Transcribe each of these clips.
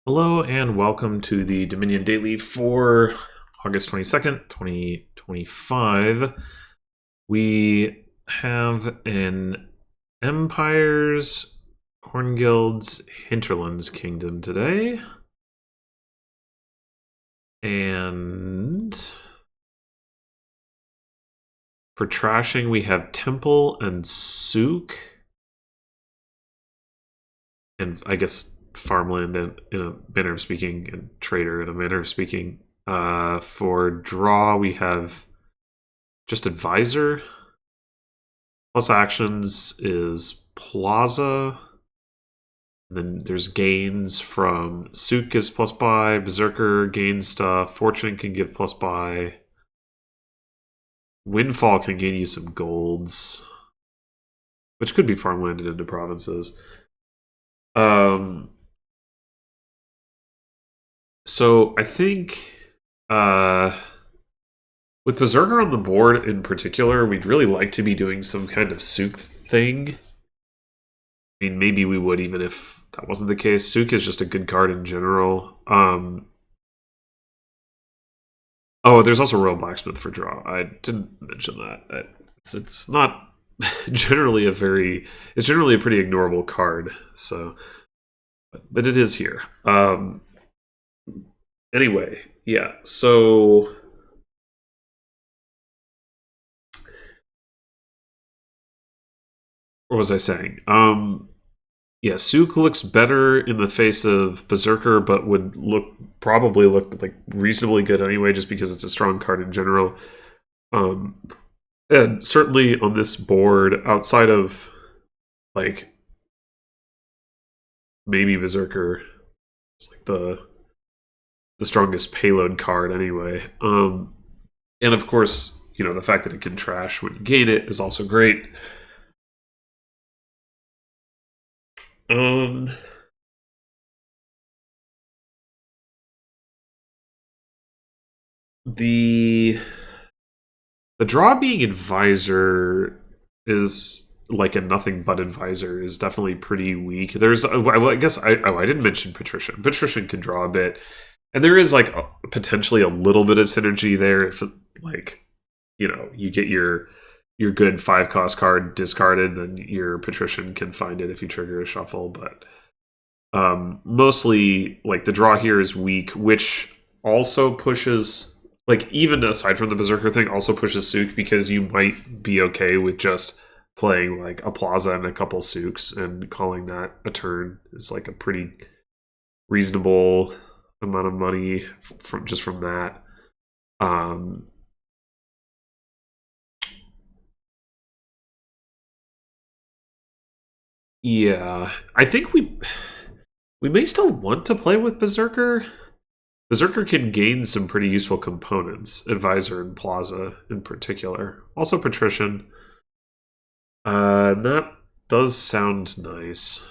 Hello and welcome to the Dominion Daily for August 22nd, 2025. We have an Empires, Corn Guilds, Hinterlands Kingdom today. And for trashing, we have Temple and Souk. And I guess farmland in a manner of speaking, and trader in a manner of speaking. For draw, we have just advisor. Plus actions is plaza. And then there's gains from Souk gives plus buy, berserker gains stuff, fortune can give plus buy, windfall can gain you some golds, which could be farmlanded into provinces. So I think with Berserker on the board in particular, we'd really like to be doing some kind of Souk thing. I mean, maybe we would even if that wasn't the case. Souk is just a good card in general. Oh, there's also Royal Blacksmith for draw. I didn't mention that. It's not generally a very... It's generally a pretty ignorable card, so... But it is here. Anyway, yeah, so... What was I saying? Yeah, Souk looks better in the face of Berserker, but would probably look like reasonably good anyway, just because it's a strong card in general. And certainly on this board, outside of like maybe Berserker, it's like the strongest payload card anyway. And of course, you know, the fact that it can trash when you gain it is also great. The draw being advisor is like a nothing but advisor is definitely pretty weak. There's, well, I guess I didn't mention patrician. Patrician can draw a bit, and there is like potentially a little bit of synergy there if like, you know, you get your good 5-cost card discarded, then your patrician can find it if you trigger a shuffle. But mostly like the draw here is weak, which also pushes, like, even aside from the Berserker thing, also pushes Souk, because you might be okay with just playing like a plaza and a couple Souks and calling that a turn. Is like a pretty reasonable amount of money from that. Yeah, I think we may still want to play with Berserker. Berserker can gain some pretty useful components, Advisor and Plaza in particular. Also Patrician. That does sound nice.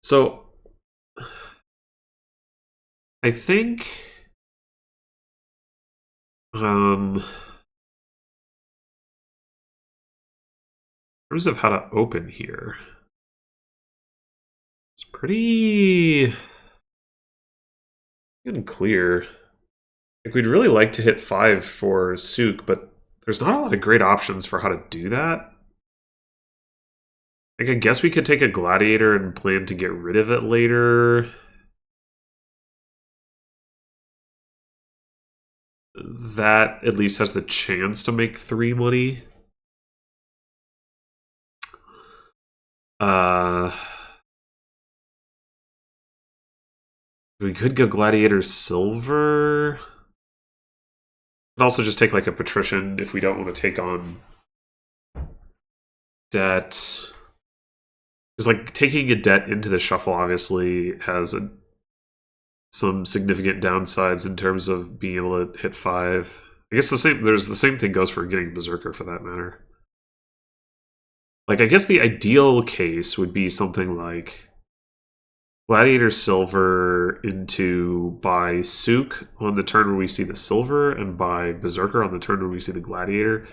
So, I think... in terms of how to open here, it's pretty unclear. Like, we'd really like to hit 5 for Souk, but there's not a lot of great options for how to do that. Like, I guess we could take a Gladiator and plan to get rid of it later. That at least has the chance to make 3 money. We could go Gladiator Silver. And also just take like a Patrician if we don't want to take on debt. Because like taking a debt into the shuffle obviously has some significant downsides in terms of being able to hit 5. I guess the same thing goes for getting Berserker for that matter. Like, I guess the ideal case would be something like Gladiator Silver into buy Souk on the turn where we see the Silver, and buy Berserker on the turn where we see the Gladiator.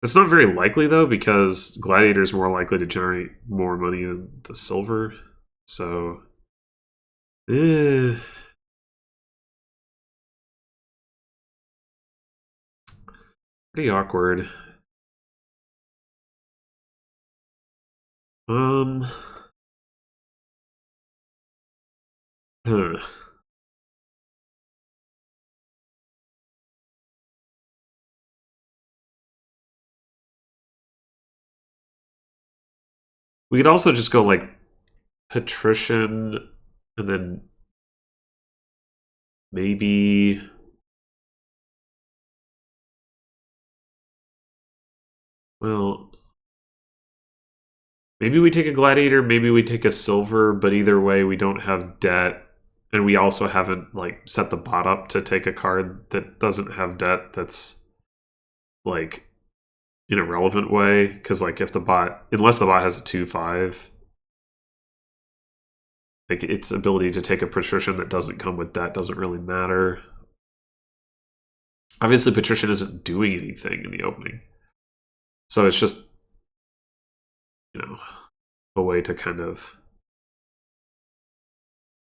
That's not very likely, though, because Gladiator is more likely to generate more money than the Silver. So Eh, pretty awkward. Um, huh. We could also just go like patrician, and then maybe. Well, maybe we take a gladiator, maybe we take a silver, but either way, we don't have debt, and we also haven't like set the bot up to take a card that doesn't have debt. That's like in a relevant way, because like if the bot, unless the bot has a 2/5, like its ability to take a patrician that doesn't come with debt doesn't really matter. Obviously, patrician isn't doing anything in the opening, so it's just a way to kind of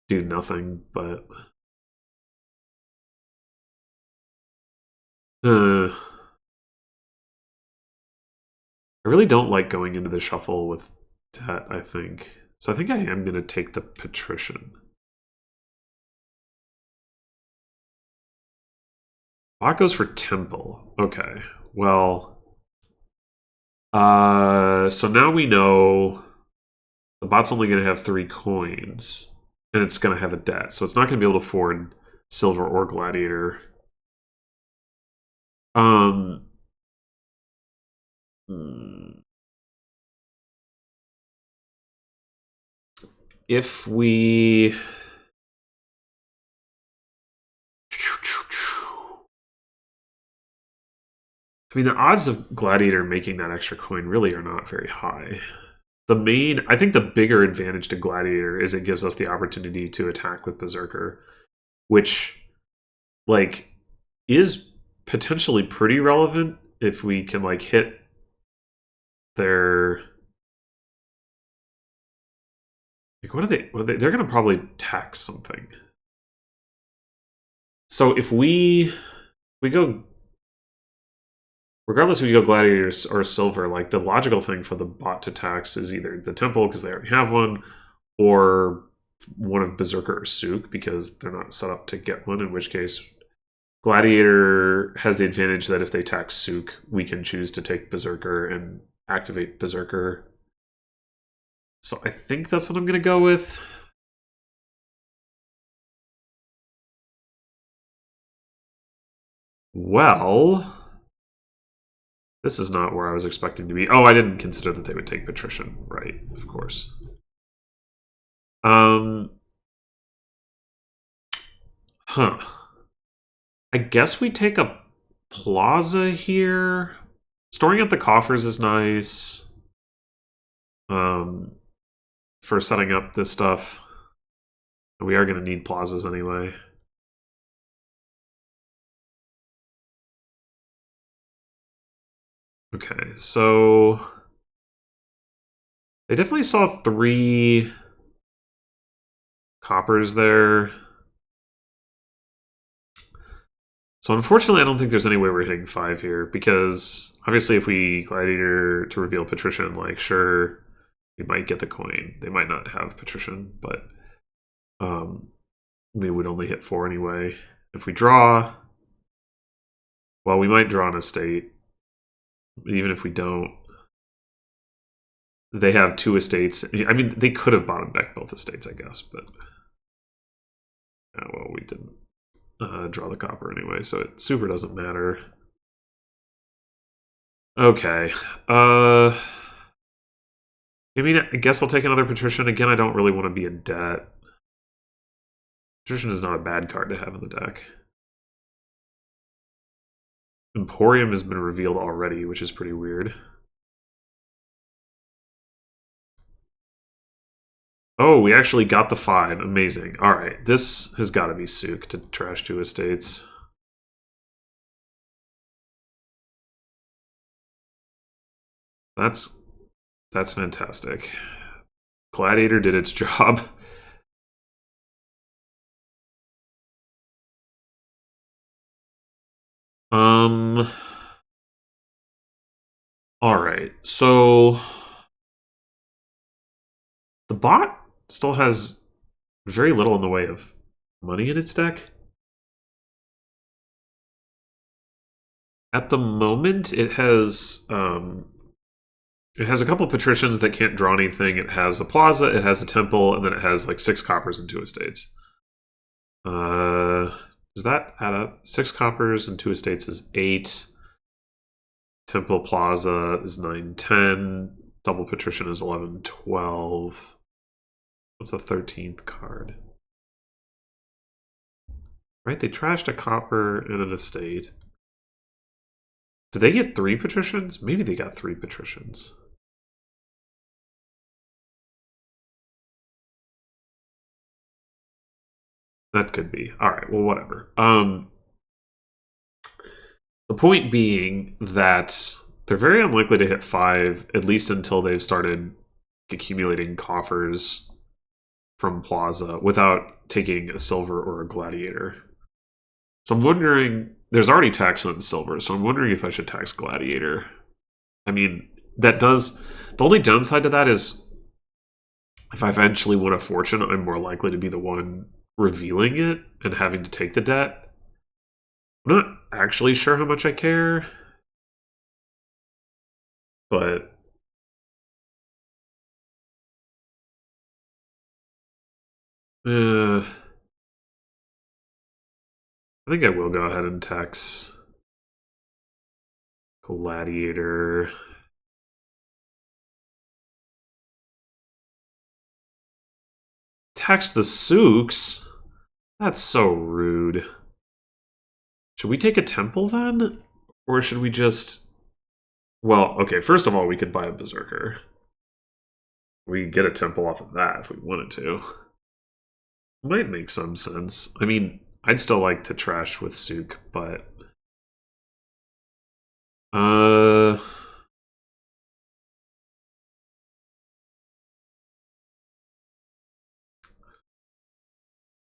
do nothing. But I really don't like going into the shuffle with debt. I think so. I think I am going to take the patrician. Bot goes for temple. Okay. Well, so now we know the bot's only going to have 3 coins, and it's going to have a debt, so it's not going to be able to afford silver or gladiator. If we I mean, the odds of Gladiator making that extra coin really are not very high. I think the bigger advantage to Gladiator is it gives us the opportunity to attack with Berserker, which, like, is potentially pretty relevant if we can, like, hit their... Like, what are they? They're going to probably tax something. So if we go... Regardless if we go Gladiator or Silver, like, the logical thing for the bot to tax is either the Temple, because they already have one, or one of Berserker or Sook, because they're not set up to get one, in which case Gladiator has the advantage that if they tax Sook, we can choose to take Berserker and activate Berserker. So I think that's what I'm going to go with. Well, this is not where I was expecting to be. Oh, I didn't consider that they would take Patrician. Right, of course. Huh. I guess we take a Plaza here. Storing up the coffers is nice. For setting up this stuff. We are going to need plazas anyway. Okay, so they definitely saw 3 coppers there. So unfortunately, I don't think there's any way we're hitting 5 here, because obviously if we Gladiator to reveal Patrician, like, sure, we might get the coin. They might not have Patrician, but we would only hit 4 anyway. If we draw, well, we might draw an estate. Even if we don't, they have 2 estates. I mean, they could have bottom decked both estates, I guess, but well, we didn't draw the copper anyway, so it super doesn't matter. Okay. I mean, I guess I'll take another Patrician. Again, I don't really want to be in debt. Patrician is not a bad card to have in the deck. Emporium has been revealed already, which is pretty weird. Oh, we actually got the 5. Amazing. All right, this has got to be Sook to trash 2 estates. That's fantastic. Gladiator did its job. Um. All right. So the bot still has very little in the way of money in its deck. At the moment, it has a couple patricians that can't draw anything. It has a plaza, it has a temple, and then it has like 6 coppers and 2 estates. Does that add up? 6 coppers and 2 estates is 8. Temple Plaza is 9, 10. Double patrician is 11, 12. What's the 13th card? Right, they trashed a copper and an estate. Did they get 3 patricians? Maybe they got 3 patricians. That could be. All right, well, whatever. The point being that they're very unlikely to hit 5, at least until they've started accumulating coffers from Plaza without taking a silver or a gladiator. So I'm wondering, there's already tax on silver, so I'm wondering if I should tax gladiator. I mean, that does, the only downside to that is if I eventually win a fortune, I'm more likely to be the one revealing it and having to take the debt. I'm not actually sure how much I care, but I think I will go ahead and tax gladiator. Tax the souks? That's so rude. Should we take a temple then? Or should we just... Well, okay, first of all, we could buy a berserker. We could get a temple off of that if we wanted to. Might make some sense. I mean, I'd still like to trash with souk, but...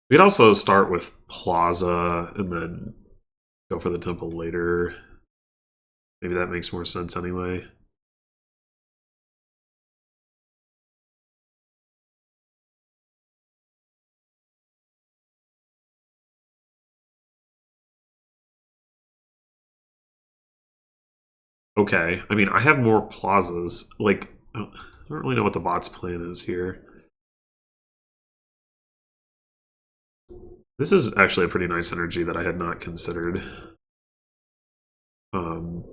We'd also start with Plaza and then go for the temple later. Maybe that makes more sense anyway. Okay, I mean, I have more plazas. Like, I don't really know what the bot's plan is here. This is actually a pretty nice energy that I had not considered. And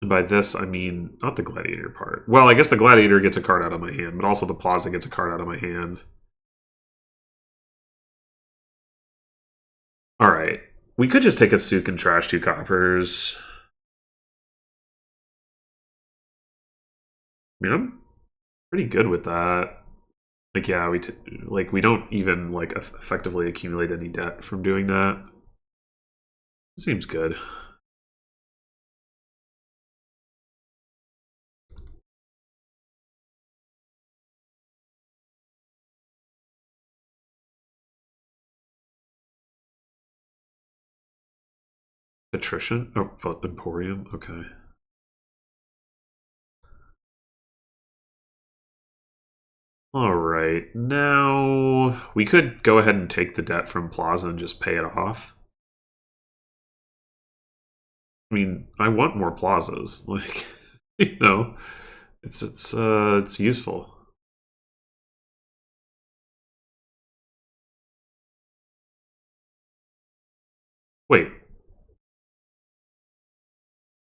by this, I mean, not the gladiator part. Well, I guess the gladiator gets a card out of my hand, but also the plaza gets a card out of my hand. Alright. We could just take a souk and trash 2 coppers. I mean, I'm pretty good with that. Like, yeah, we don't even like effectively accumulate any debt from doing that. Seems good. Patrician? Oh, Emporium? Okay. Alright, now we could go ahead and take the debt from Plaza and just pay it off. I mean, I want more plazas. Like, you know, it's useful. Wait.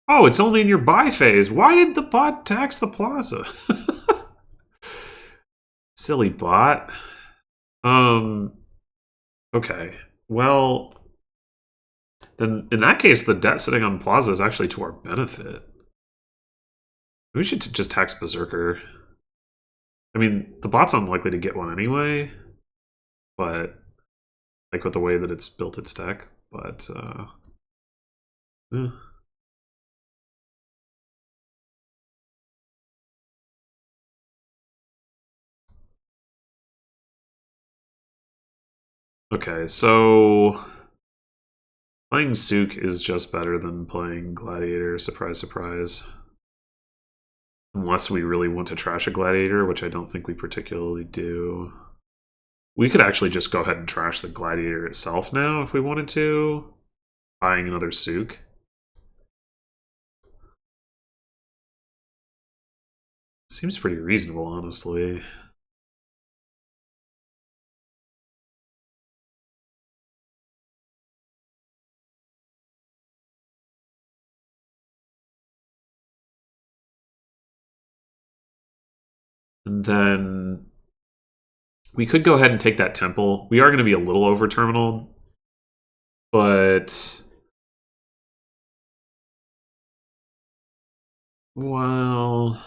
Oh, it's only in your buy phase. Why did the bot tax the plaza? Silly bot. Um. Okay. Well, then in that case, the debt sitting on plaza is actually to our benefit. We should just tax berserker. I mean, the bot's unlikely to get one anyway, but like with the way that it's built its deck. But eh. Okay, so playing Sook is just better than playing Gladiator, surprise, surprise. Unless we really want to trash a Gladiator, which I don't think we particularly do. We could actually just go ahead and trash the Gladiator itself now if we wanted to. Buying another Sook. Seems pretty reasonable, honestly. And then we could go ahead and take that temple. We are going to be a little over terminal, but well,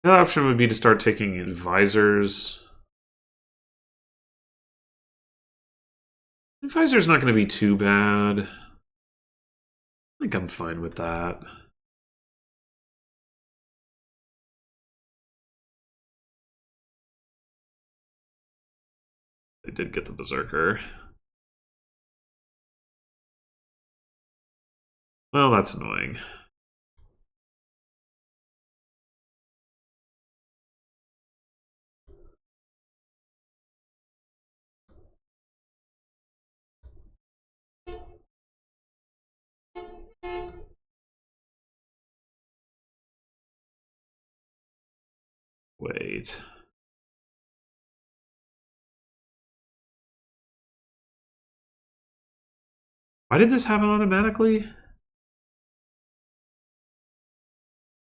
the other option would be to start taking advisors. Advisor's not going to be too bad. I think I'm fine with that. They did get the Berserker. Well, that's annoying. Wait. Why did this happen automatically?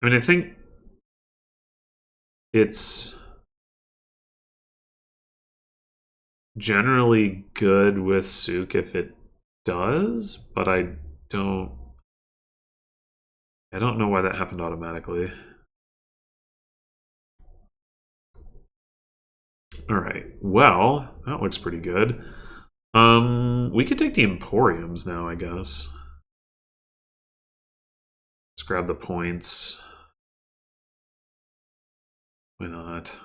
I mean, I think it's generally good with Sook if it does, but I don't know why that happened automatically. Alright, well, that looks pretty good. We could take the Emporiums now, I guess. Let's grab the points. Why not?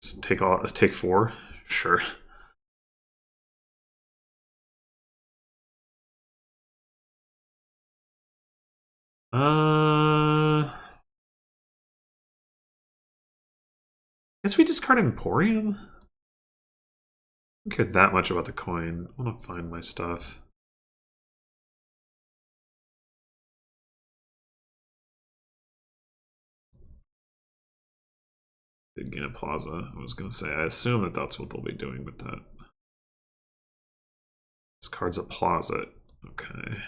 Just take 4? Sure. Guess we discard Emporium? I don't care that much about the coin. I want to find my stuff. Did gain a Plaza. I was going to say, I assume that that's what they'll be doing with that. This card's a Plaza. Okay.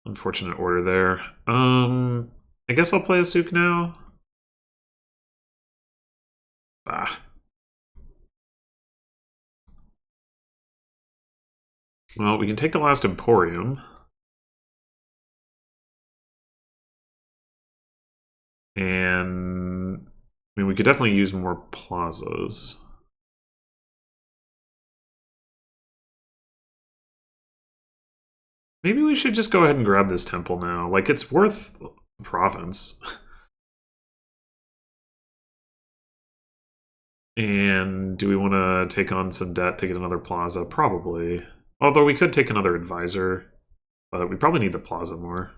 Unfortunate order there. I guess I'll play a Sook now. Ah. Well, we can take the last Emporium. And I mean, we could definitely use more plazas. Maybe we should just go ahead and grab this temple now. Like, it's worth a province. And do we want to take on some debt to get another plaza? Probably. Although we could take another advisor. But we probably need the plaza more.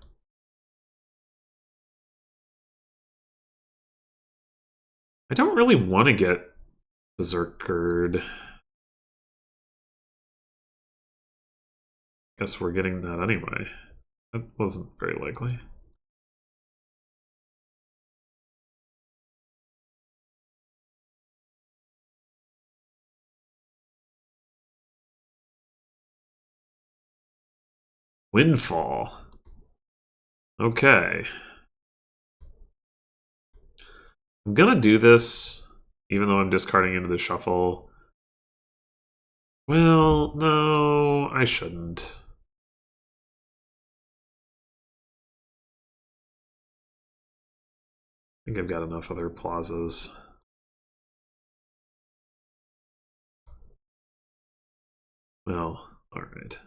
I don't really want to get Berserkered. Guess we're getting that anyway. That wasn't very likely. Windfall. Okay. I'm gonna do this, even though I'm discarding into the shuffle. Well, no, I shouldn't. I think I've got enough other plazas. Well, alright.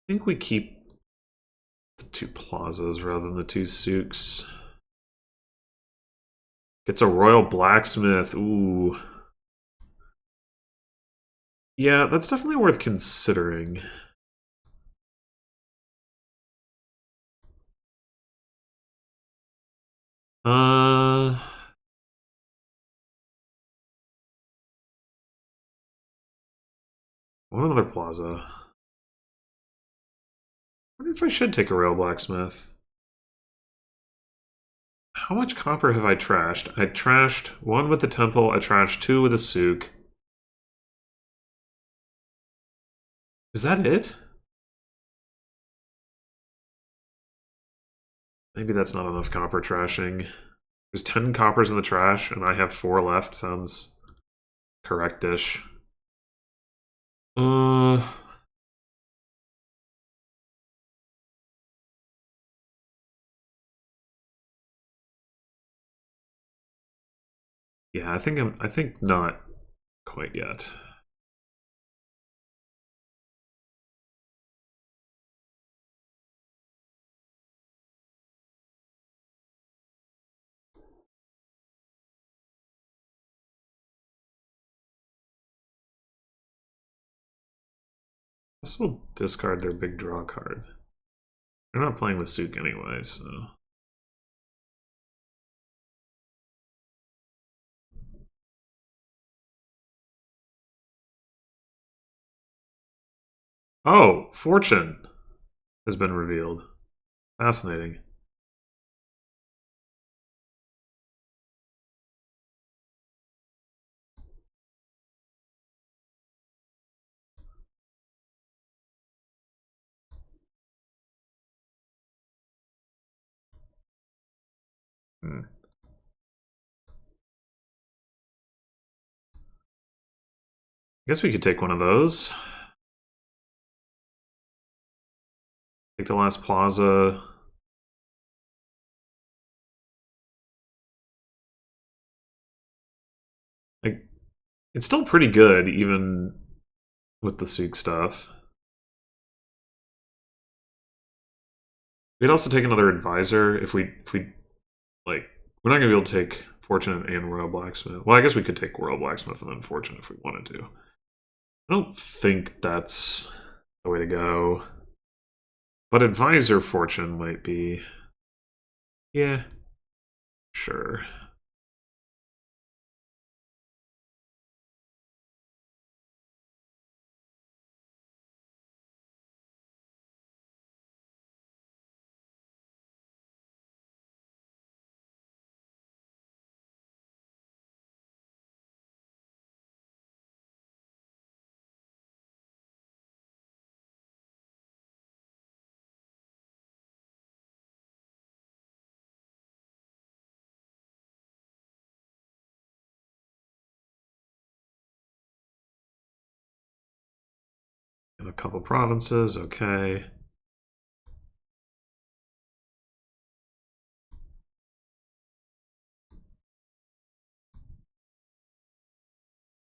I think we keep the 2 plazas rather than the 2 souks. Gets a royal blacksmith. Ooh. Yeah, that's definitely worth considering. Uh, One other plaza. I wonder if I should take a royal blacksmith. How much copper have I trashed? I trashed 1 with the temple, I trashed 2 with the souk. Is that it? Maybe that's not enough copper trashing. There's 10 coppers in the trash, and I have 4 left. Sounds correctish. Uh, yeah, I think not quite yet. This will discard their big draw card. They're not playing with souk anyway, so. Oh, fortune has been revealed. Fascinating. Hmm. I guess we could take one of those. Take the last plaza. Like, it's still pretty good, even with the souk stuff. We'd also take another advisor if we like. We're not gonna be able to take fortune and royal blacksmith. Well, I guess we could take royal blacksmith and then fortune if we wanted to. I don't think that's the way to go. But advisor fortune might be. Yeah, sure. And a couple provinces, okay.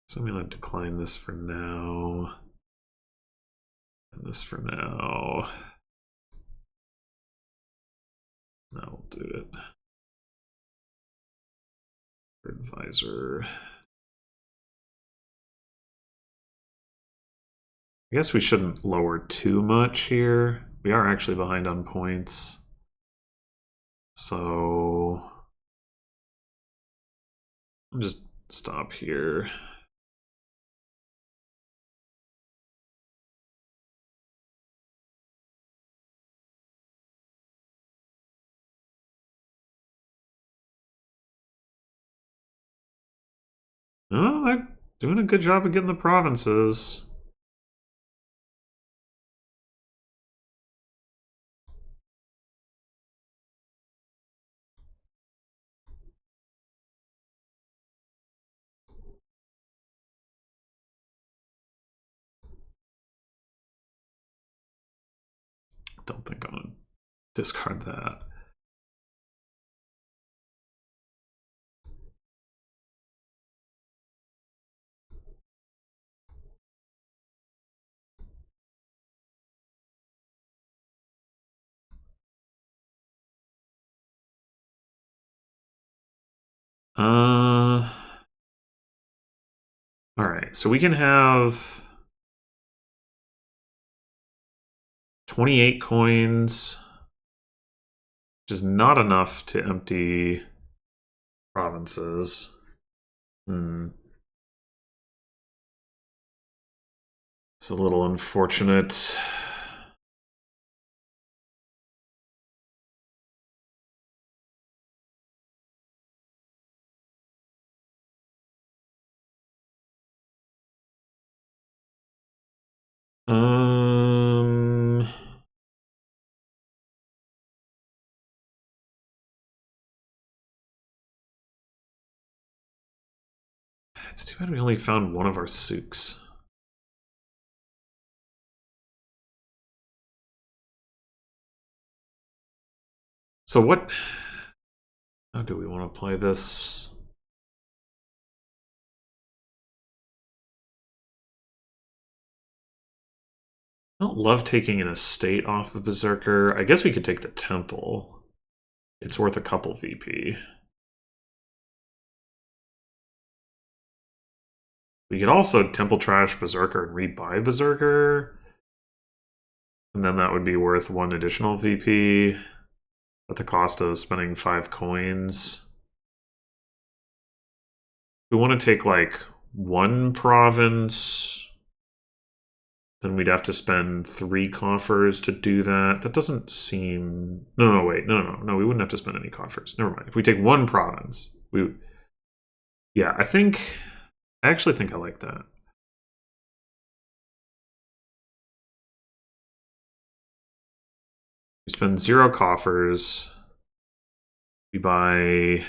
So I'm gonna decline this for now. And this for now. That'll do it. Advisor. I guess we shouldn't lower too much here. We are actually behind on points. So I'll just stop here. Oh, they're doing a good job of getting the provinces. don't think I'm gonna discard that. All right, so we can have 28 coins, which is not enough to empty provinces. It's a little unfortunate. It's too bad we only found one of our souks. So what? How do we want to play this? I don't love taking an estate off of Berserker. I guess we could take the Temple. It's worth a couple VP. We could also Temple Trash Berserker and rebuy Berserker. And then that would be worth one additional VP at the cost of spending 5 coins. We want to take like one province, then we'd have to spend 3 coffers to do that. That doesn't seem... No, wait. No, we wouldn't have to spend any coffers. Never mind. If we take one province, we... Yeah, I actually think I like that. We spend 0 coffers. We buy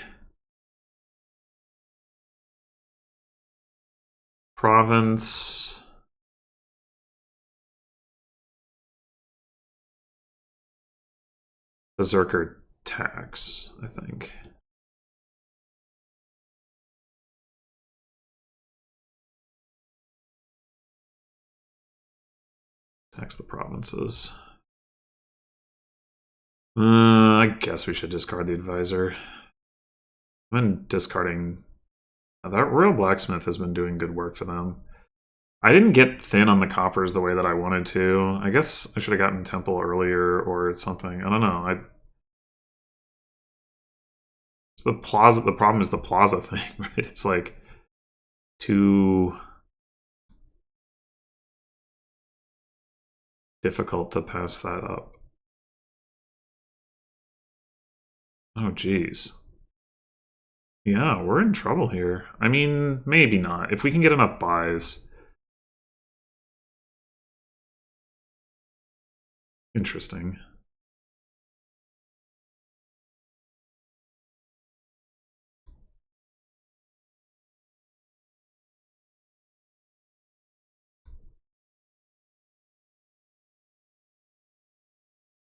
province. Berserker tax, I think. Tax the provinces. I guess we should discard the advisor. I've been discarding... That Royal Blacksmith has been doing good work for them. I didn't get thin on the coppers the way that I wanted to. I guess I should have gotten Temple earlier or something. I don't know. It's the plaza. The problem is the plaza thing, right? It's like too difficult to pass that up. Oh, geez. Yeah, we're in trouble here. I mean, maybe not. If we can get enough buys. Interesting.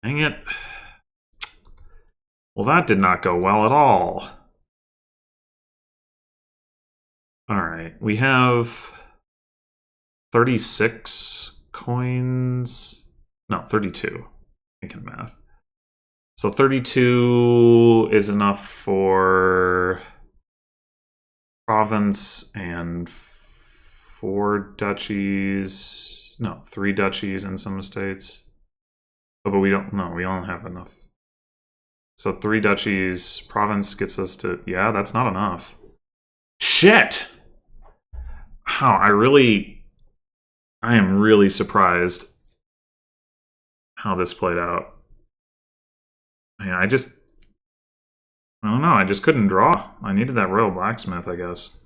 Dang it. Well, that did not go well at all. Alright, we have 36 coins. No, 32. Making math. So 32 is enough for province and 4 duchies. No, 3 duchies and some estates. Oh, but we don't have enough. So 3 duchies, province gets us to... Yeah, that's not enough. Shit! Wow, I am really surprised how this played out. I don't know, I just couldn't draw. I needed that Royal Blacksmith, I guess.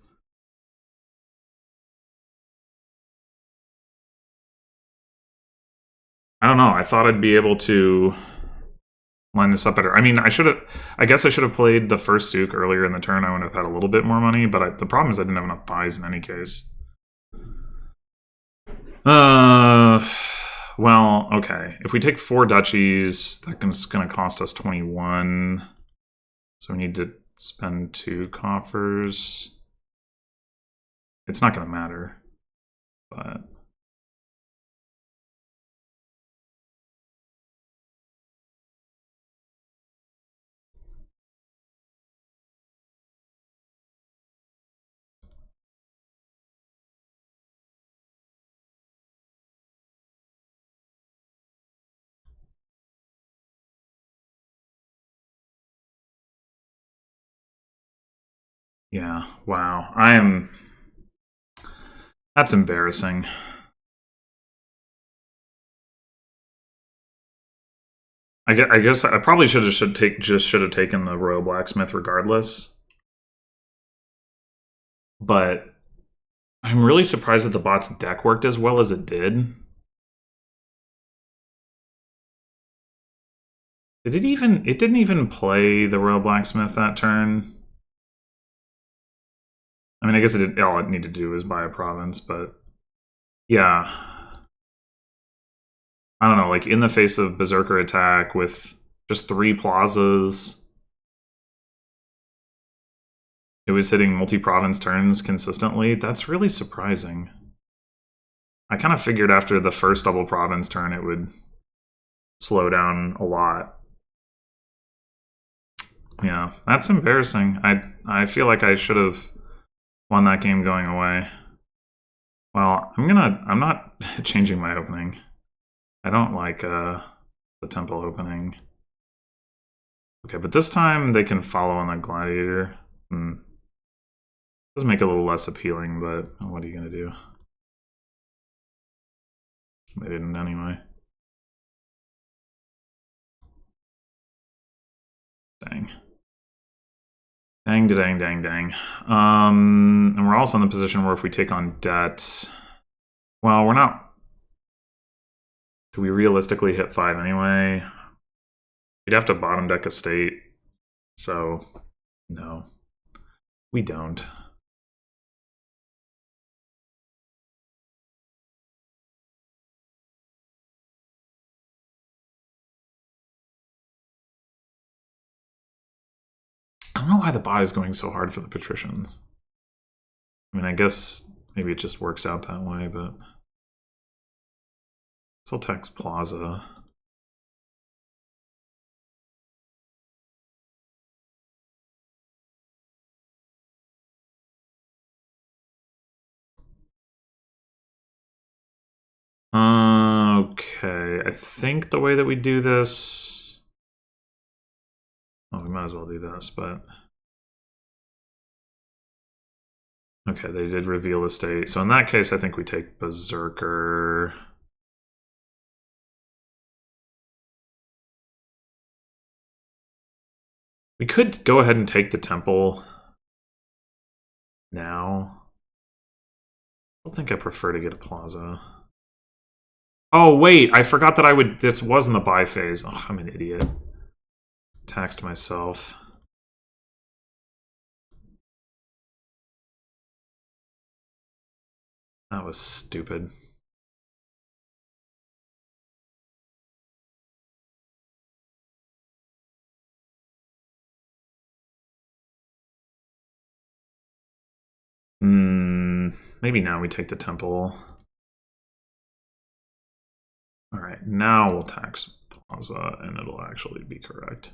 I don't know, I thought I'd be able to line this up better. I mean, I guess I should have played the first Souk earlier in the turn. I would have had a little bit more money, but the problem is I didn't have enough buys in any case. Well, okay. If we take 4 duchies, that's going to cost us 21. So we need to spend 2 coffers. It's not going to matter, but... Yeah, wow. That's embarrassing. I guess I probably should have taken the Royal Blacksmith regardless. But I'm really surprised that the bot's deck worked as well as it did. It didn't even play the Royal Blacksmith that turn. I mean, I guess all it needed to do was buy a province, but yeah. I don't know, like in the face of Berserker attack with just 3 plazas, it was hitting multi-province turns consistently. That's really surprising. I kind of figured after the first double province turn it would slow down a lot. Yeah, that's embarrassing. I feel like I should have won that game going away. Well, I'm not changing my opening. I don't like the temple opening. Okay, but this time they can follow on the gladiator. Does make it a little less appealing, but what are you gonna do? They didn't anyway. Dang. Dang. And we're also in the position where if we take on debt, well, we're not. Do we realistically hit 5 anyway? We'd have to bottom deck a state. So, no. We don't. I don't know why the bot is going so hard for the patricians. I mean, I guess maybe it just works out that way, but... Soltex Plaza. Okay, I think the way that we do this... Oh, we might as well do this, but... Okay, they did reveal the state. So in that case, I think we take Berserker. We could go ahead and take the temple now. I don't think I prefer to get a plaza. Oh, wait, I forgot that this was in the buy phase. Oh, I'm an idiot. Taxed myself. That was stupid. Maybe now we take the temple. All right, now we'll tax plaza, and it'll actually be correct.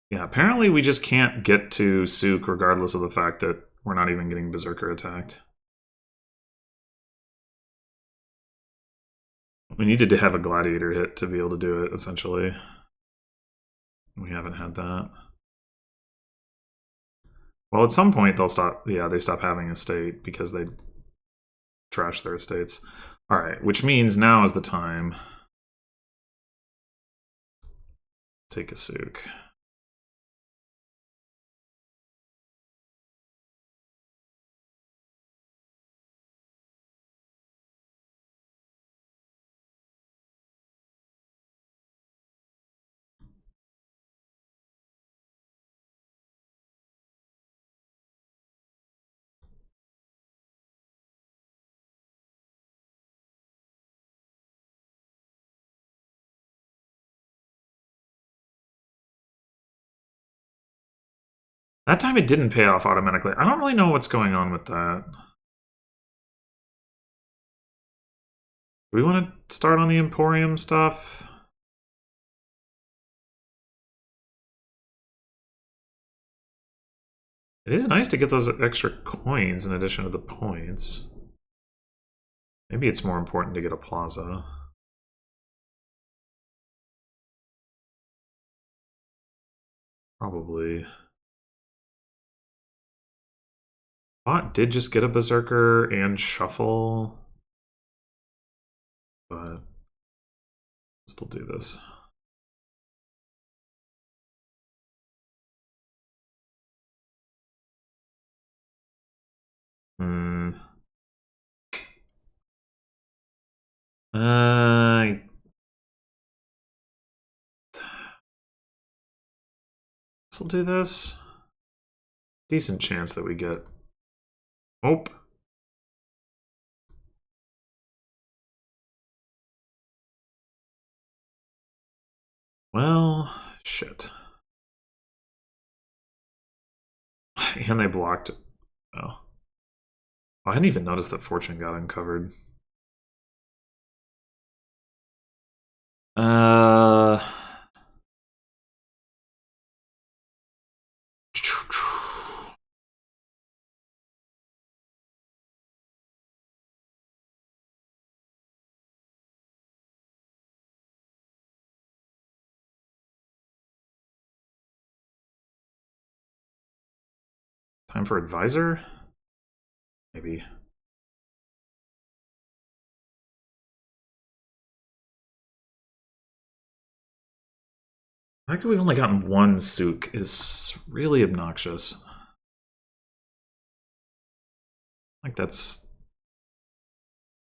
Yeah, apparently we just can't get to Souk regardless of the fact that we're not even getting Berserker attacked. We needed to have a gladiator hit to be able to do it, essentially. We haven't had that. Well, at some point they'll stop. Yeah, they stop having a state because they trash their estates. All right, which means now is the time. Take a Souk. That time it didn't pay off automatically. I don't really know what's going on with that. Do we want to start on the Emporium stuff? It is nice to get those extra coins in addition to the points. Maybe it's more important to get a plaza. Probably. Bot did just get a Berserker and Shuffle. But still do this. Still do this. Decent chance that we get. Oh. Well, shit. And they blocked it. Oh. I hadn't even noticed that Fortune got uncovered. Time for advisor? Maybe. The fact that we've only gotten one Souk is really obnoxious. Like, that's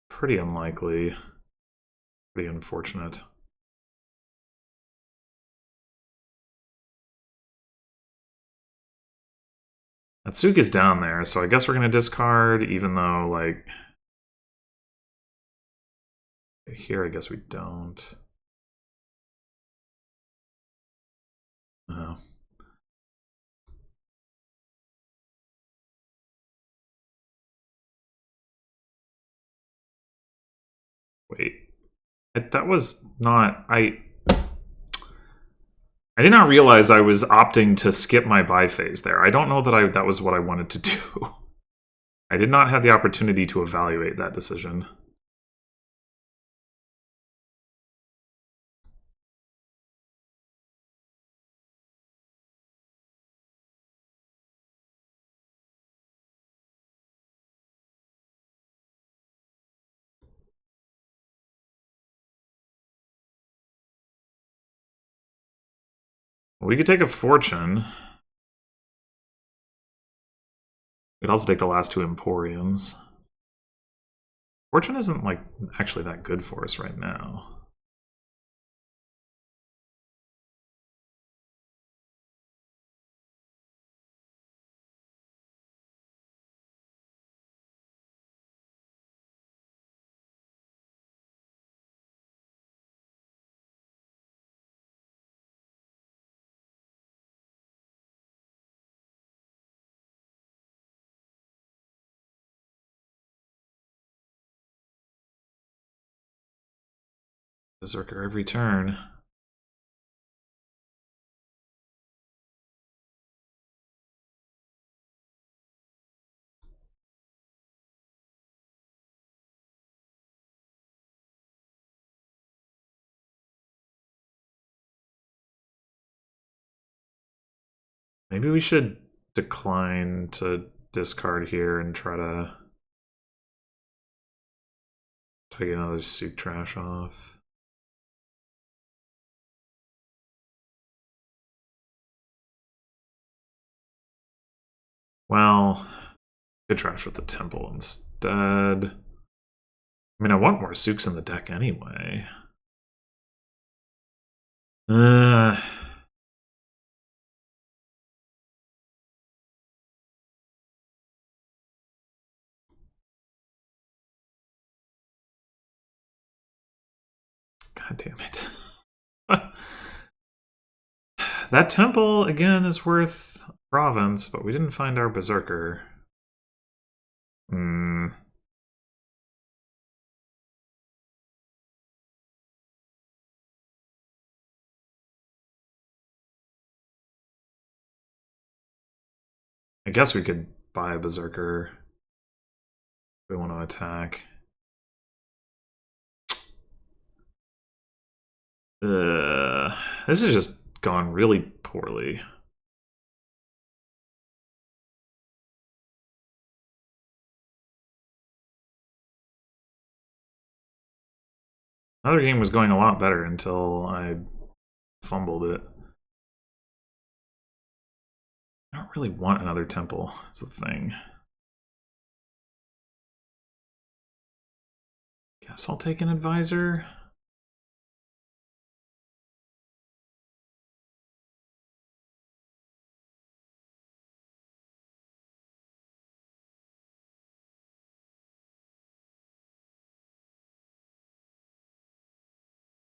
pretty unlikely. Pretty unfortunate. That Souk is down there, so I guess we're going to discard, even though, like... Here, I guess we don't. Oh. Wait. That was not... I did not realize I was opting to skip my buy phase there. I don't know that that was what I wanted to do. I did not have the opportunity to evaluate that decision. We could take a Fortune. We could also take the last two Emporiums. Fortune isn't, like, actually that good for us right now. Berserker every turn. Maybe we should decline to discard here and try to get another Souk trash off. Well, good trash with the Temple instead. I mean, I want more Souks in the deck anyway. God damn it. That Temple, again, is worth province, but we didn't find our berserker. Hmm. I guess we could buy a berserker if we want to attack. This has just gone really poorly. Another game was going a lot better until I fumbled it. I don't really want another temple, that's the thing. Guess I'll take an advisor.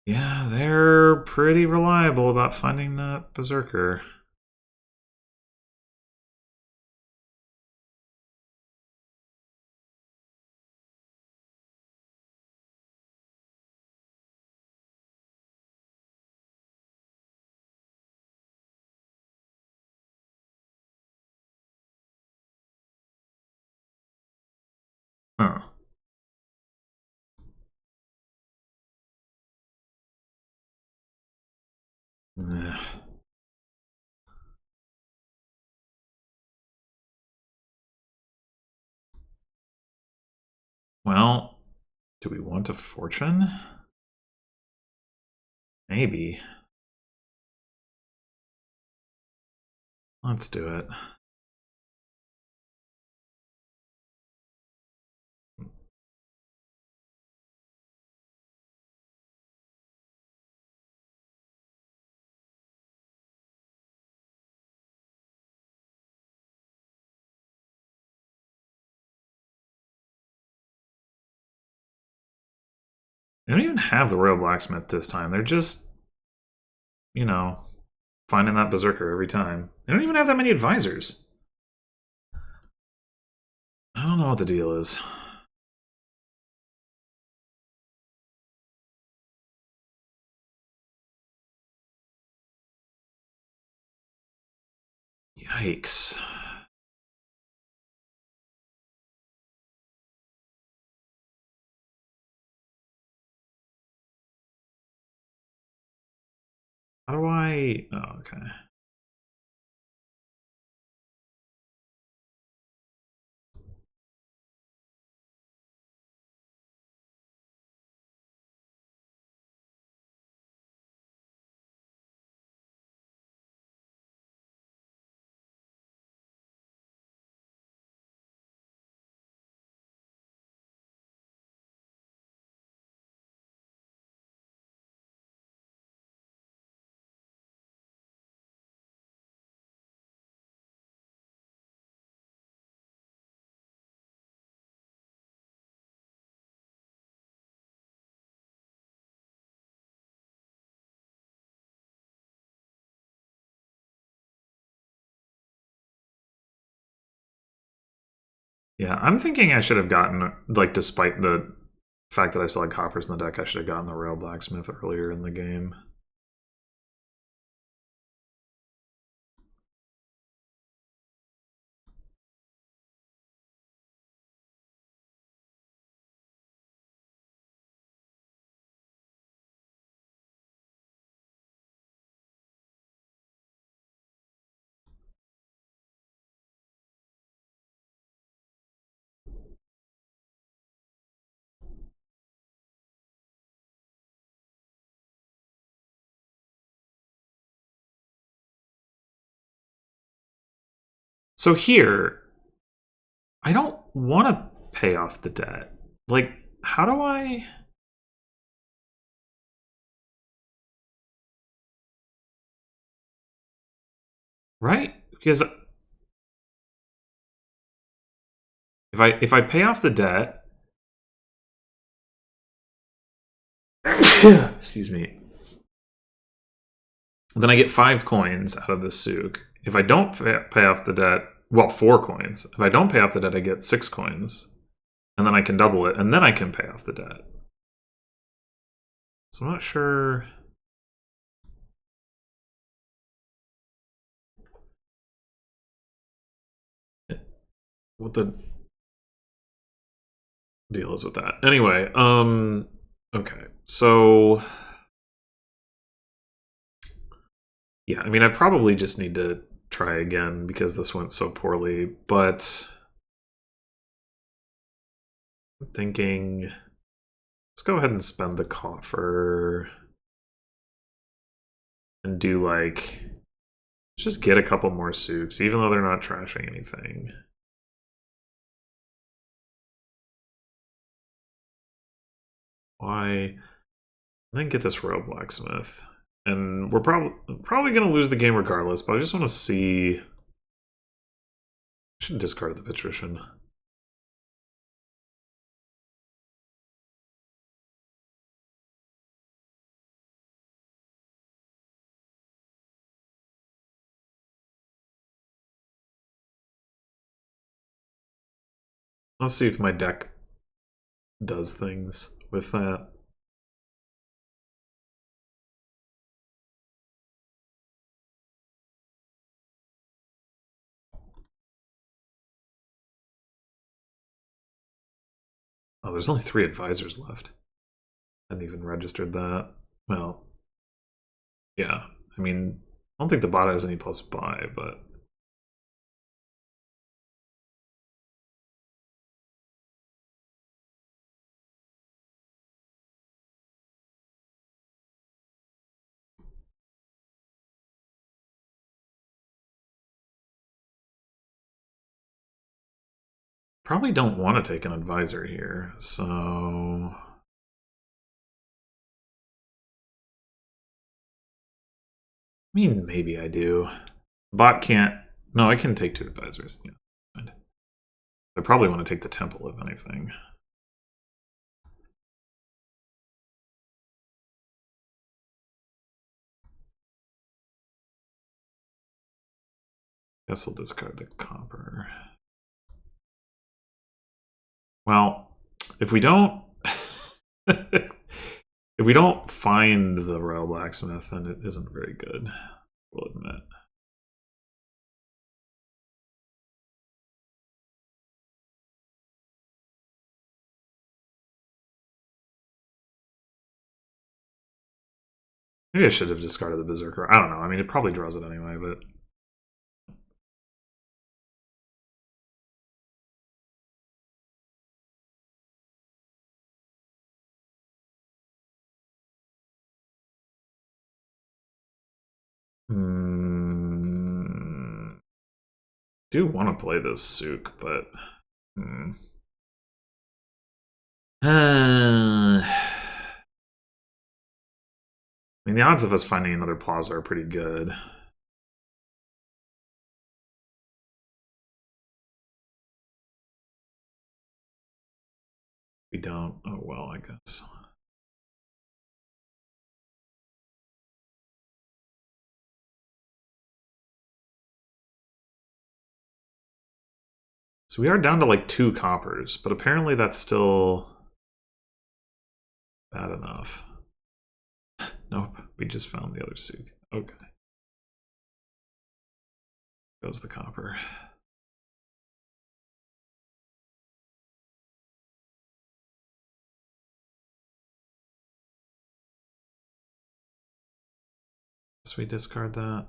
Yeah, they're pretty reliable about finding that berserker. Huh. Ugh. Well, do we want a fortune? Maybe. Let's do it. They don't even have the Royal Blacksmith this time. They're just, you know, finding that berserker every time. They don't even have that many advisors. I don't know what the deal is. Yikes. How do I... Oh, okay. Yeah, I'm thinking I should have gotten, like, despite the fact that I still had coppers in the deck, I should have gotten the Royal Blacksmith earlier in the game. So here, I don't want to pay off the debt. Like, how do I... Right? Because if I pay off the debt... Excuse me. Then I get 5 coins out of this souk. if I don't pay off the debt, well, 4 coins. If I don't pay off the debt, I get 6 coins. And then I can double it, and then I can pay off the debt. So I'm not sure. What the deal is with that. Anyway, okay. So yeah, I mean, I probably just need to try again because this went so poorly, but I'm thinking let's go ahead and spend the coffer and do like just get a couple more souks, even though they're not trashing anything. Why? And then get this royal blacksmith. And we're probably going to lose the game regardless, but I just want to see. I should discard the patrician. Let's see if my deck does things with that. Oh, there's only 3 advisors left. I hadn't even registered that. Well, yeah. I mean, I don't think the bot has any plus buy, but probably don't want to take an advisor here, so I mean, maybe I do. Bot can't. No, I can take 2 advisors. Yeah, fine. I probably want to take the temple, if anything. Guess I'll discard the copper. Well, if we don't... if we don't find the royal blacksmith, then it isn't very good, we'll admit. Maybe I should have discarded the berserker. I don't know. I mean, it probably draws it anyway, but do want to play this souk, but I mean, the odds of us finding another plaza are pretty good. We don't. Oh well, I guess. So we are down to like 2 coppers, but apparently that's still bad enough. Nope, we just found the other souk. Okay. Goes the copper. So we discard that.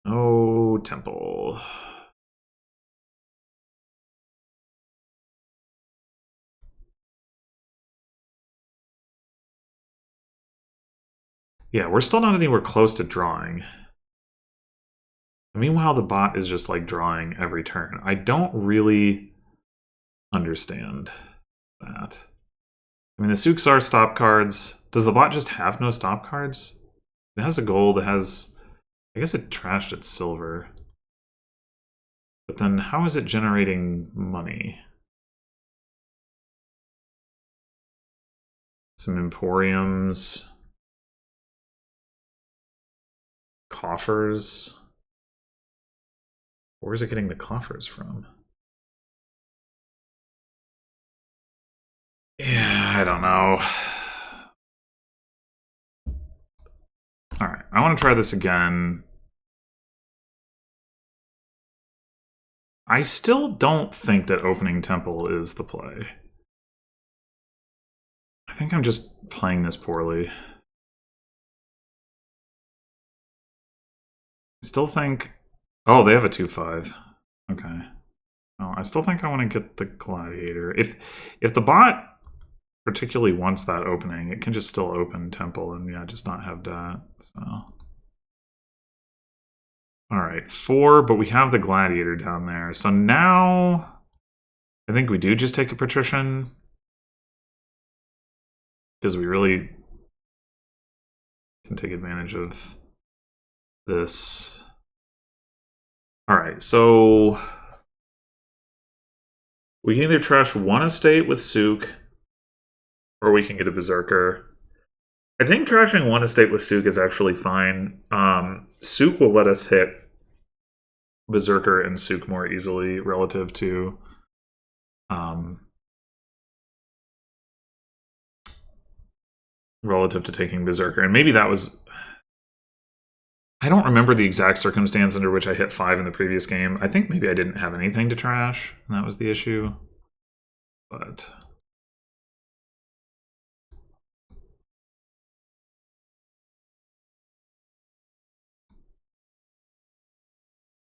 Oh, temple. Yeah, we're still not anywhere close to drawing. Meanwhile, the bot is just like drawing every turn. I don't really understand that. I mean, the souks are stop cards. Does the bot just have no stop cards? It has a gold, it has I guess it trashed its silver. But then how is it generating money? Some emporiums. Coffers. Where is it getting the coffers from? Yeah, I don't know. Alright, I want to try this again. I still don't think that opening temple is the play. I think I'm just playing this poorly. I still think... Oh, they have a 2-5. Okay. Well, I still think I want to get the gladiator. If the bot particularly wants that opening, it can just still open temple and yeah, just not have that. So... Alright, 4, but we have the gladiator down there. So now I think we do just take a patrician. Because we really can take advantage of this. Alright, so we can either trash one estate with Souk, or we can get a berserker. I think trashing one estate with Souk is actually fine. Souk will let us hit berserker and Souk more easily relative to taking berserker. And maybe that was... I don't remember the exact circumstance under which I hit 5 in the previous game. I think maybe I didn't have anything to trash, and that was the issue. But...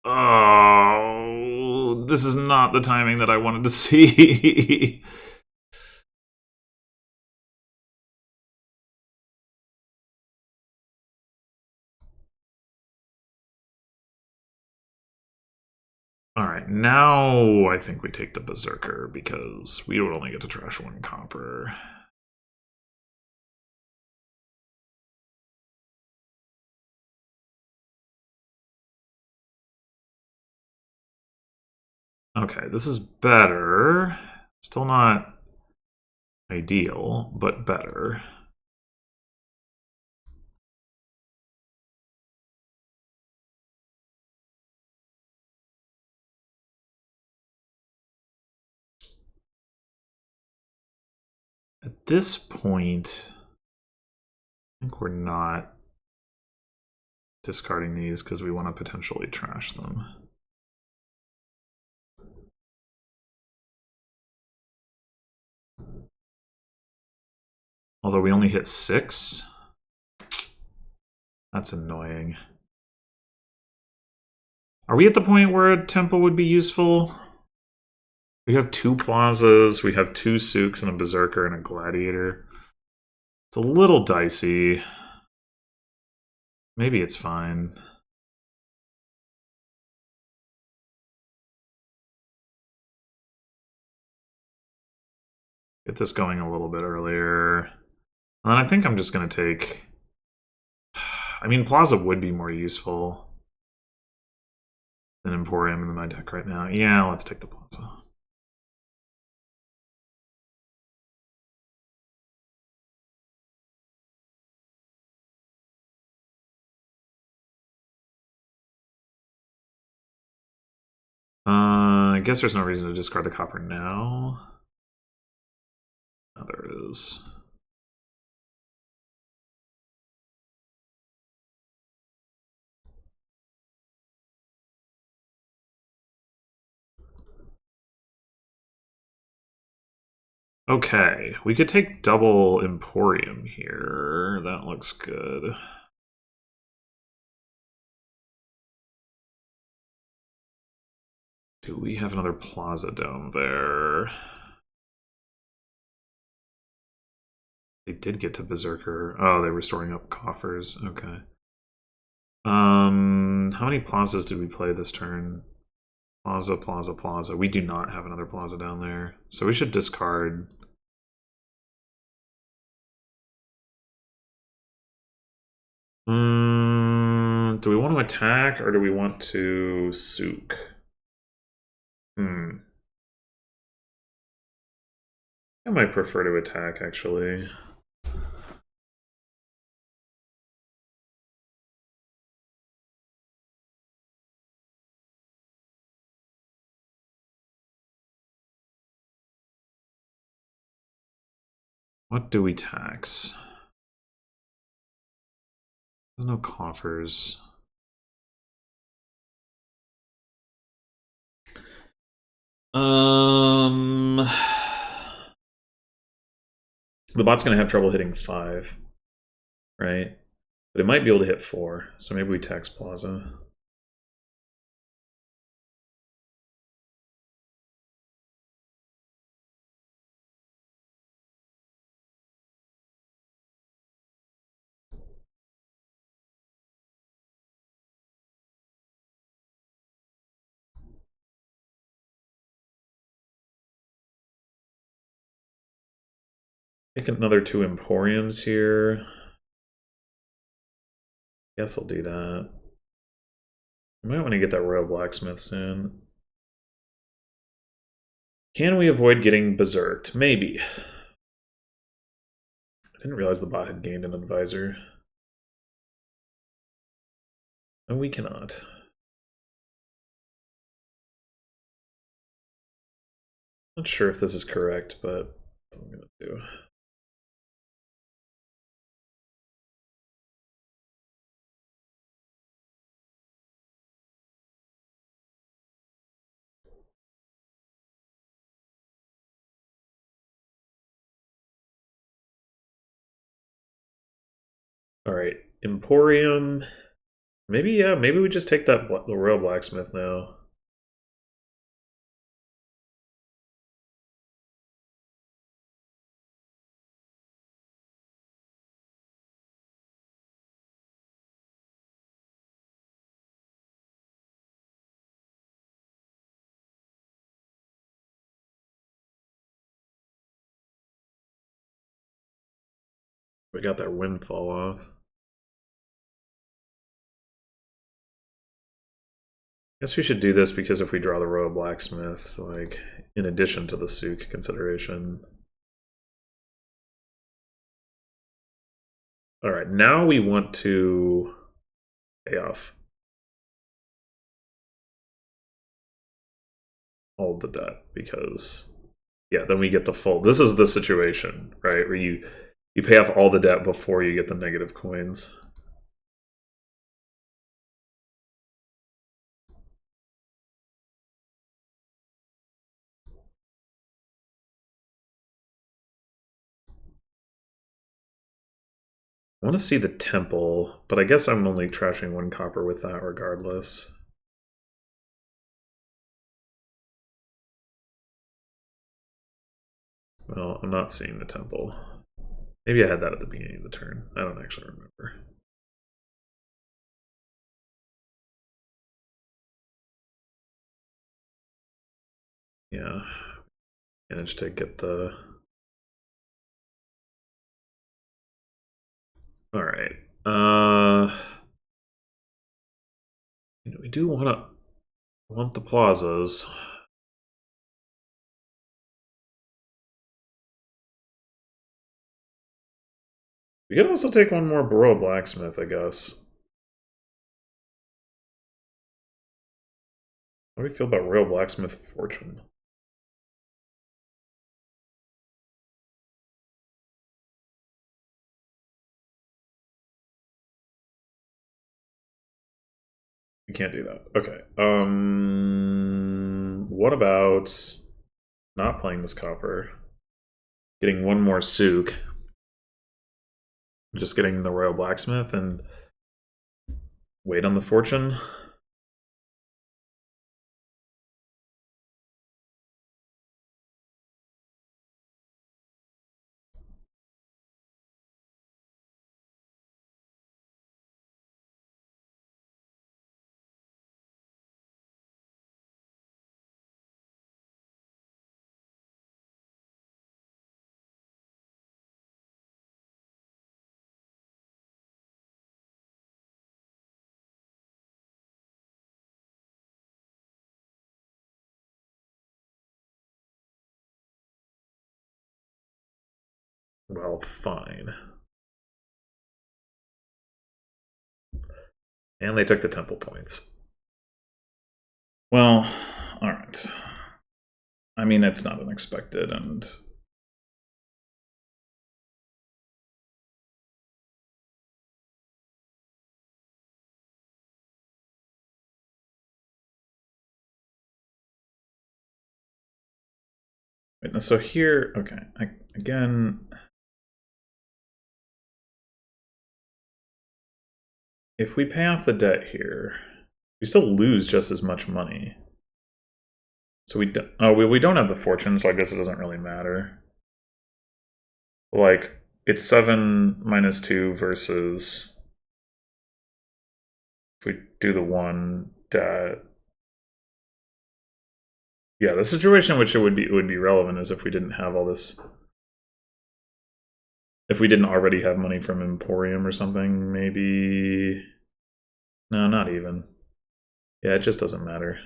Oh, this is not the timing that I wanted to see. Alright, now I think we take the berserker because we would only get to trash 1 copper. Okay, this is better. Still not ideal, but better. At this point, I think we're not discarding these because we want to potentially trash them. Although we only hit 6. That's annoying. Are we at the point where a temple would be useful? We have 2 plazas, we have 2 Souks and a berserker and a gladiator. It's a little dicey. Maybe it's fine. Get this going a little bit earlier. And then I think I'm just going to take... I mean, Plaza would be more useful than Emporium in my deck right now. Yeah, let's take the Plaza. I guess there's no reason to discard the copper now. Oh, there it is. Okay, we could take double Emporium here. That looks good. Do we have another Plaza down there? They did get to Berserker. Oh, they're restoring up coffers. Okay. How many plazas did we play this turn? Plaza, plaza, plaza. We do not have another plaza down there. So we should discard. Do we want to attack or do we want to souk? I might prefer to attack, actually. What do we tax? There's no coffers. The bot's gonna have trouble hitting 5, right? But it might be able to hit 4, so maybe we tax Plaza. Take another 2 Emporiums here. Guess I'll do that. I might want to get that Royal Blacksmith soon. Can we avoid getting berserked? Maybe. I didn't realize the bot had gained an advisor. No, we cannot. Not sure if this is correct, but that's what I'm gonna do. All right, Emporium. Maybe, yeah, maybe we just take that the Royal Blacksmith now. We got that windfall off. Guess we should do this because if we draw the Royal Blacksmith, like, in addition to the souk consideration. All right, now we want to pay off all of the debt because, yeah, then we get the full. This is the situation, right, where you pay off all the debt before you get the negative coins. I want to see the temple, but I guess I'm only trashing 1 copper with that regardless. Well, I'm not seeing the temple. Maybe I had that at the beginning of the turn. I don't actually remember. Yeah. Managed to get the... Alright. We do want the plazas. We could also take 1 more Royal Blacksmith, I guess. How do we feel about Royal Blacksmith Fortune? We can't do that. Okay. What about not playing this copper? Getting 1 more souk. Just getting the Royal Blacksmith and wait on the fortune. well, fine. And they took the temple points. Well, alright. I mean, it's not unexpected, and... Wait, so here, okay, again... If we pay off the debt here, we still lose just as much money. So we don't, we don't have the fortune, so I guess it doesn't really matter. Like, it's 7 minus 2 versus... If we do the 1 debt... Yeah, the situation in which it would be relevant is if we didn't have all this... If we didn't already have money from Emporium or something, maybe... No, not even. Yeah, it just doesn't matter.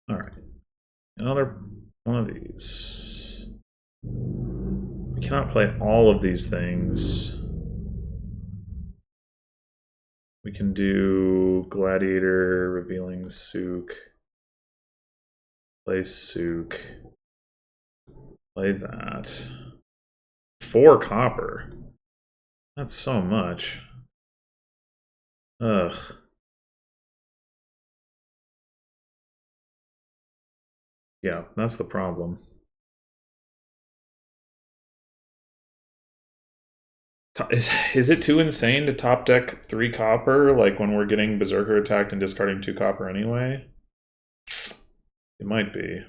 Alright. Another one of these. We cannot play all of these things. We can do Gladiator, Revealing Souk. Play Souk. Play that. 4 copper. That's so much. Ugh. Yeah, that's the problem. Is it too insane to top deck 3 copper, like when we're getting Berserker attacked and discarding 2 copper anyway? It might be.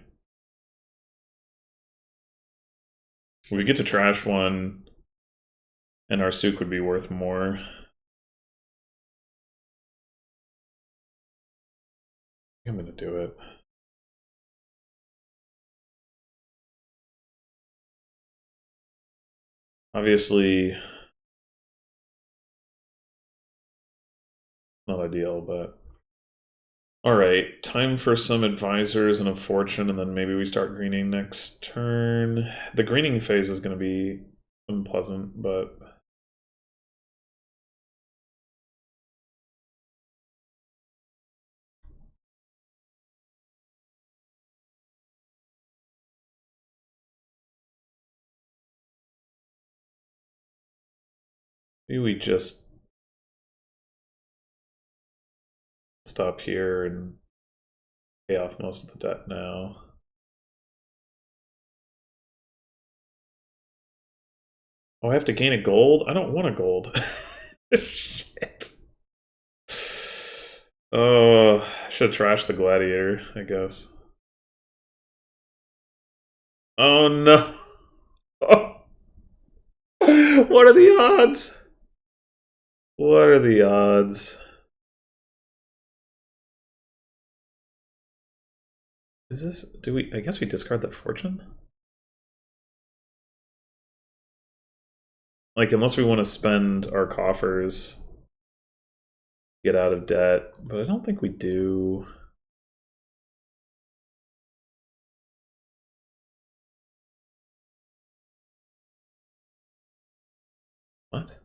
We get to trash 1, and our Souk would be worth more. I'm gonna do it. Obviously, not ideal, but... Alright, time for some advisors and a fortune, and then maybe we start greening next turn. The greening phase is going to be unpleasant, but... Maybe we just stop here and pay off most of the debt now. Oh, I have to gain a gold? I don't want a gold. Shit. Oh, I should trash the Gladiator, I guess. Oh no. What are the odds? What are the odds? Is this, do we, I guess we discard the fortune? Like, unless we want to spend our coffers, get out of debt, but I don't think we do. What?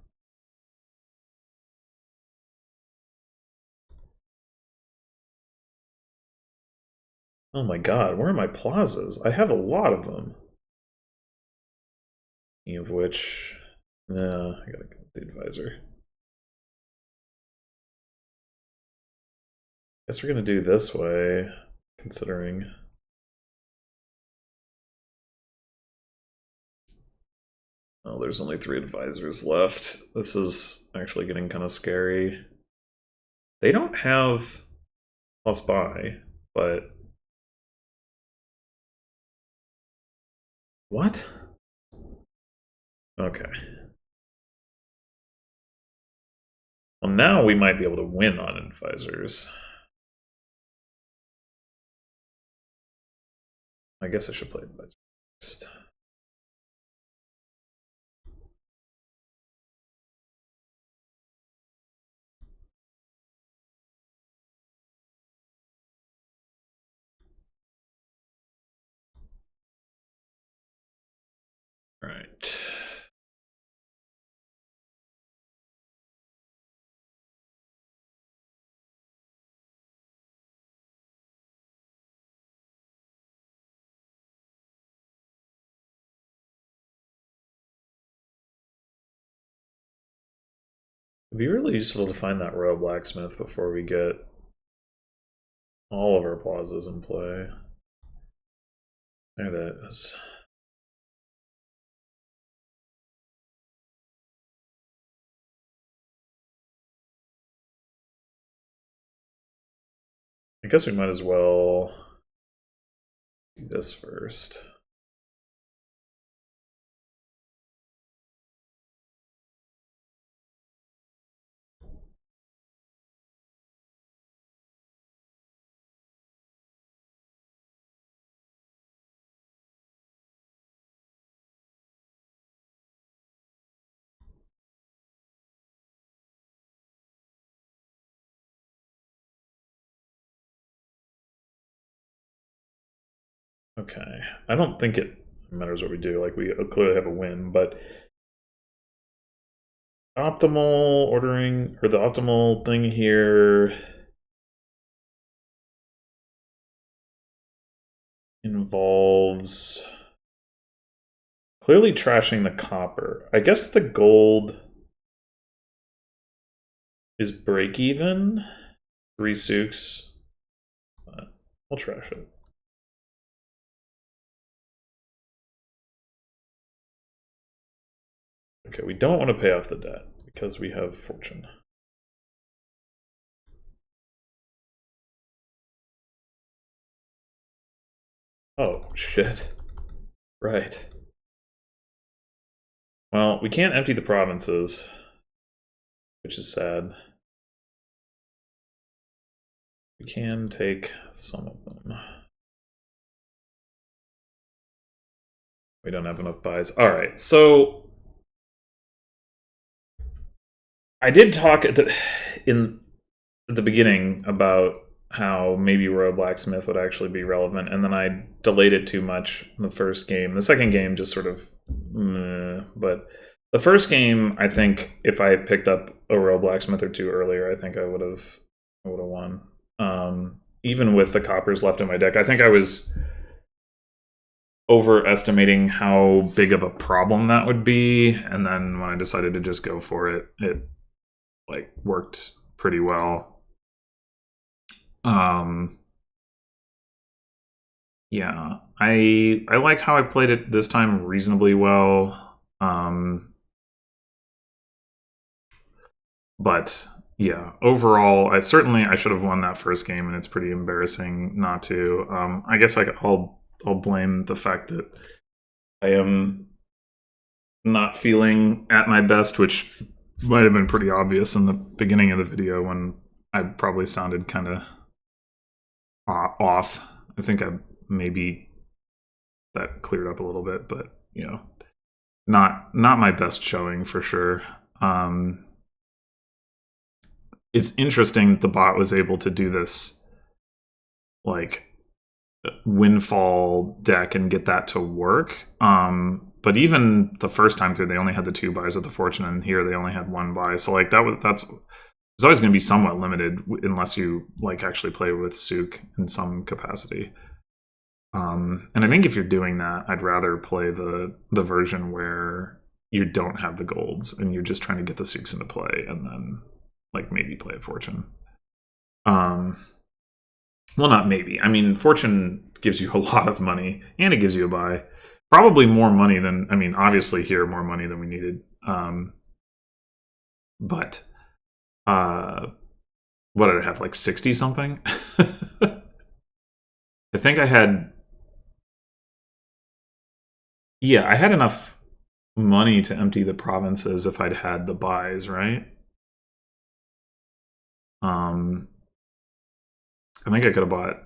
Oh my god, where are my plazas? I have a lot of them. Any of which, no, I gotta get the advisor. Guess we're gonna do this way, considering. Oh, there's only 3 advisors left. This is actually getting kind of scary. They don't have plus buy, but... What? Okay. Well, now we might be able to win on advisors. I guess I should play advisors first. Right. It'd be really useful to find that royal blacksmith before we get all of our plazas in play. There that is. I guess we might as well do this first. Okay. I don't think it matters what we do. Like, we clearly have a win, but optimal ordering, or the optimal thing here involves clearly trashing the copper. I guess the gold is break even. 3 souks. But I'll trash it. Okay, we don't want to pay off the debt because we have fortune. Oh, shit. Right. Well, we can't empty the provinces, which is sad. We can take some of them. We don't have enough buys. All right, so I did talk at the beginning about how maybe Royal Blacksmith would actually be relevant, and then I delayed it too much in the first game. The second game just sort of, but the first game, I think if I had picked up a Royal Blacksmith or two earlier, I think I would have won. Even with the coppers left in my deck, I think I was overestimating how big of a problem that would be, and then when I decided to just go for it, it like worked pretty well. Yeah, I like how I played it this time reasonably well. But yeah, overall, I should have won that first game, and it's pretty embarrassing not to. I guess I'll blame the fact that I am not feeling at my best, which might have been pretty obvious in the beginning of the video when I probably sounded kind of off. I think maybe that cleared up a little bit, but you know, not my best showing for sure. It's interesting that the bot was able to do this like windfall deck and get that to work. But even the first time through, they only had the 2 buys of the fortune, and here they only had 1 buy. So like it's always going to be somewhat limited unless you like actually play with souk in some capacity. And I think if you're doing that, I'd rather play the version where you don't have the golds and you're just trying to get the souks into play, and then like maybe play a fortune. Well, not maybe. I mean, fortune gives you a lot of money, and it gives you a buy. Probably more money than, I mean, obviously here more money than we needed. But what did I have, like 60 something? I think I had, yeah, I had enough money to empty the provinces if I'd had the buys, right? I think I could have bought...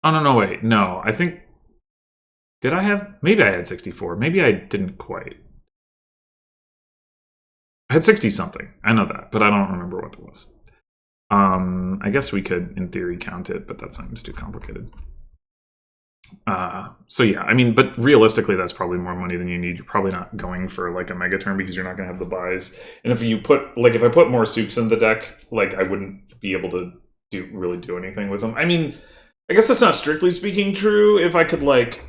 Oh, no, wait. No, I think... Did I have... Maybe I had 64. Maybe I didn't quite. I had 60-something. I know that, but I don't remember what it was. I guess we could, in theory, count it, but that seems too complicated. So yeah, I mean, but realistically, that's probably more money than you need. You're probably not going for like a mega turn because you're not going to have the buys. And if you put, like, if I put more Sooks in the deck, like, I wouldn't be able to really do anything with them. I mean, I guess that's not strictly speaking true. If I could, like,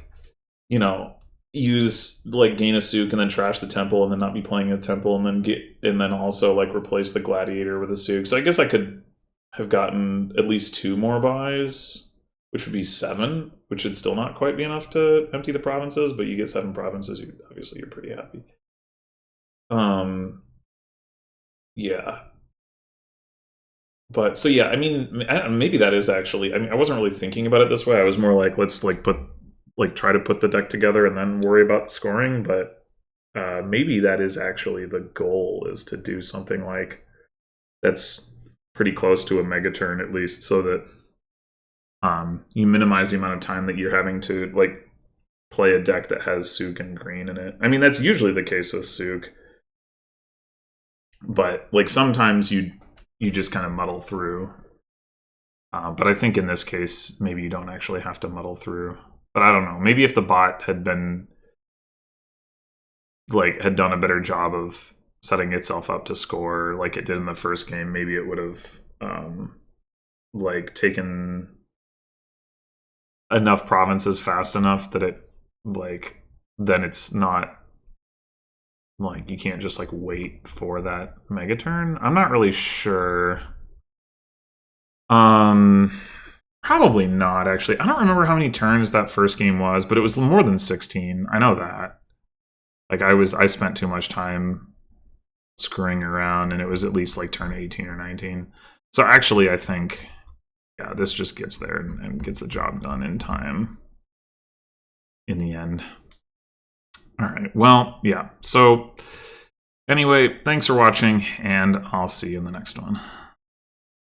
you know, use, like, gain a Sook and then trash the temple and then not be playing a temple and then also, like, replace the gladiator with a Sook. So I guess I could have gotten at least 2 more buys, which would be 7, which would still not quite be enough to empty the provinces, but you get 7 provinces, obviously you're pretty happy. Yeah. But, so yeah, I mean, maybe that is actually, I mean, I wasn't really thinking about it this way. I was more like, let's, like, try to put the deck together and then worry about the scoring, but maybe that is actually the goal, is to do something like that's pretty close to a mega turn, at least, so that you minimize the amount of time that you're having to, like, play a deck that has Sook and green in it. I mean, that's usually the case with Sook, but, like, sometimes you just kind of muddle through. But I think in this case, maybe you don't actually have to muddle through. But I don't know. Maybe if the bot had been, like, had done a better job of setting itself up to score like it did in the first game, maybe it would have like taken enough provinces fast enough that it, like, then it's not like you can't just, like, wait for that mega turn. I'm not really sure. Probably not, actually. I don't remember how many turns that first game was, but it was more than 16. I know that. Like, I spent too much time screwing around, and it was at least, like, turn 18 or 19. So actually, I think, yeah, this just gets there and gets the job done in time in the end. All right, well, yeah. So anyway, thanks for watching, and I'll see you in the next one.